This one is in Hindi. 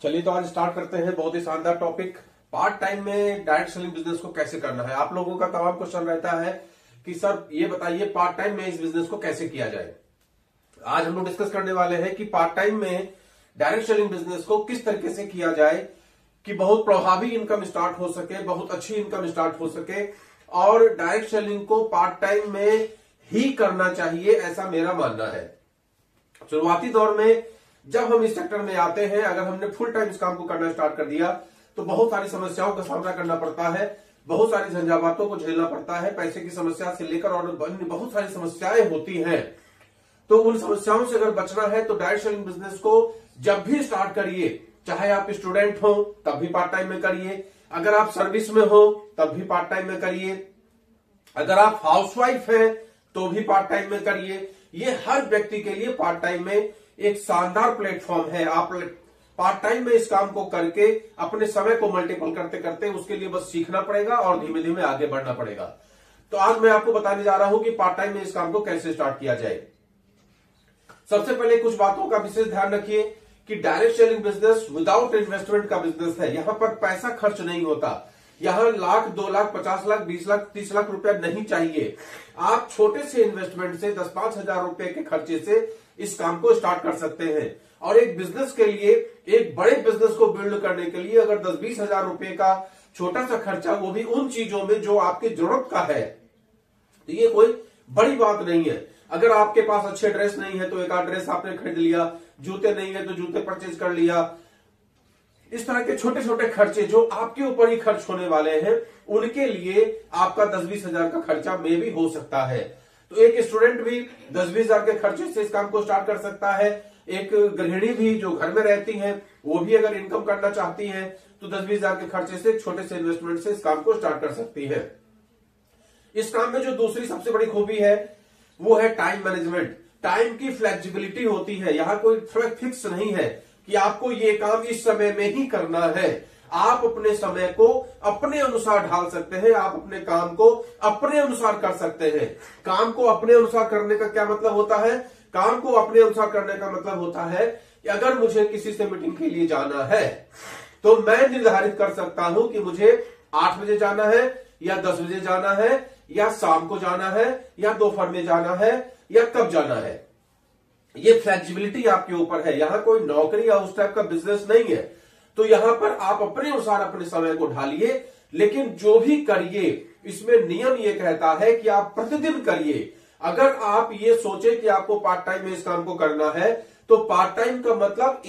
चलिए तो आज स्टार्ट करते हैं। बहुत ही शानदार टॉपिक, पार्ट टाइम में डायरेक्ट सेलिंग बिजनेस को कैसे करना है। आप लोगों का तमाम क्वेश्चन रहता है कि सर ये बताइए पार्ट टाइम में इस बिजनेस को कैसे किया जाए। आज हम लोग डिस्कस करने वाले हैं कि पार्ट टाइम में डायरेक्ट सेलिंग बिजनेस को किस तरीके से किया जाए कि बहुत प्रभावी इनकम स्टार्ट हो सके, बहुत अच्छी इनकम स्टार्ट हो सके। और डायरेक्ट सेलिंग को पार्ट टाइम में ही करना चाहिए, ऐसा मेरा मानना है। शुरुआती दौर में जब हम इस सेक्टर में आते हैं, अगर हमने फुल टाइम इस काम को करना स्टार्ट कर दिया तो बहुत सारी समस्याओं का सामना करना पड़ता है, बहुत सारी झंझावातों को झेलना पड़ता है, पैसे की समस्या से लेकर और बहुत सारी समस्याएं होती हैं। तो उन समस्याओं से अगर बचना है तो डायरेक्ट सेलिंग बिजनेस को जब भी स्टार्ट करिए, चाहे आप स्टूडेंट हो तब भी पार्ट टाइम में करिए, अगर आप सर्विस में हो तब भी पार्ट टाइम में करिए, अगर आप हाउसवाइफ हैं तो भी पार्ट टाइम में करिए। ये हर व्यक्ति के लिए पार्ट टाइम में एक शानदार प्लेटफॉर्म है। आप पार्ट टाइम में इस काम को करके अपने समय को मल्टीपल करते करते उसके लिए बस सीखना पड़ेगा और धीमे धीमे आगे बढ़ना पड़ेगा। तो आज मैं आपको बताने जा रहा हूं कि पार्ट टाइम में इस काम को कैसे स्टार्ट किया जाए। सबसे पहले कुछ बातों का विशेष ध्यान रखिए कि direct selling business without investment का बिजनेस है। यहां पर पैसा खर्च नहीं होता। यहां लाख, 2 लाख, 50 लाख, 20 लाख, 30 लाख रुपया नहीं चाहिए। आप छोटे से इन्वेस्टमेंट से 10-5 हजार रुपए के खर्चे से इस काम को स्टार्ट कर सकते हैं। और एक बिजनेस के लिए, एक बड़े बिजनेस को बिल्ड करने के लिए अगर 10-20 हजार रुपए का छोटा सा खर्चा, वो भी उन चीजों में जो आपकी जरूरत का है, तो ये कोई बड़ी बात नहीं है। अगर आपके पास अच्छे ड्रेस नहीं है तो एक आध ड्रेस आपने खरीद लिया, जूते नहीं है तो जूते परचेज कर लिया। इस तरह के छोटे छोटे खर्चे जो आपके ऊपर ही खर्च होने वाले हैं, उनके लिए आपका 10-20 हजार का खर्चा में भी हो सकता है। तो एक स्टूडेंट भी 10-20 हजार के खर्चे से इस काम को स्टार्ट कर सकता है। एक गृहिणी भी जो घर में रहती है वो भी अगर इनकम करना चाहती है तो 10-20 हजार के खर्चे से, छोटे से इन्वेस्टमेंट से इस काम को स्टार्ट कर सकती है। इस काम में जो दूसरी सबसे बड़ी खूबी है वो है टाइम मैनेजमेंट। टाइम की फ्लेक्सिबिलिटी होती है। यहां कोई फिक्स नहीं है कि आपको ये काम इस समय में ही करना है। आप अपने समय को अपने अनुसार ढाल सकते हैं, आप अपने काम को अपने अनुसार कर सकते हैं। काम को अपने अनुसार करने का क्या मतलब होता है? काम को अपने अनुसार करने का मतलब होता है कि अगर मुझे किसी से मीटिंग के लिए जाना है तो मैं निर्धारित कर सकता हूं कि मुझे 8 बजे जाना है या 10 बजे जाना है या शाम को जाना है या दोपहर में जाना है या कब जाना है। ये फ्लेक्सिबिलिटी आपके ऊपर है। यहां कोई नौकरी या उस टाइप का बिजनेस नहीं है। तो यहां पर आप अपने अनुसार अपने समय को ढालिए, लेकिन जो भी करिए इसमें नियम ये कहता है कि आप प्रतिदिन करिए। अगर आप ये सोचे कि आपको पार्ट टाइम में इस काम को करना है तो पार्ट टाइम का मतलब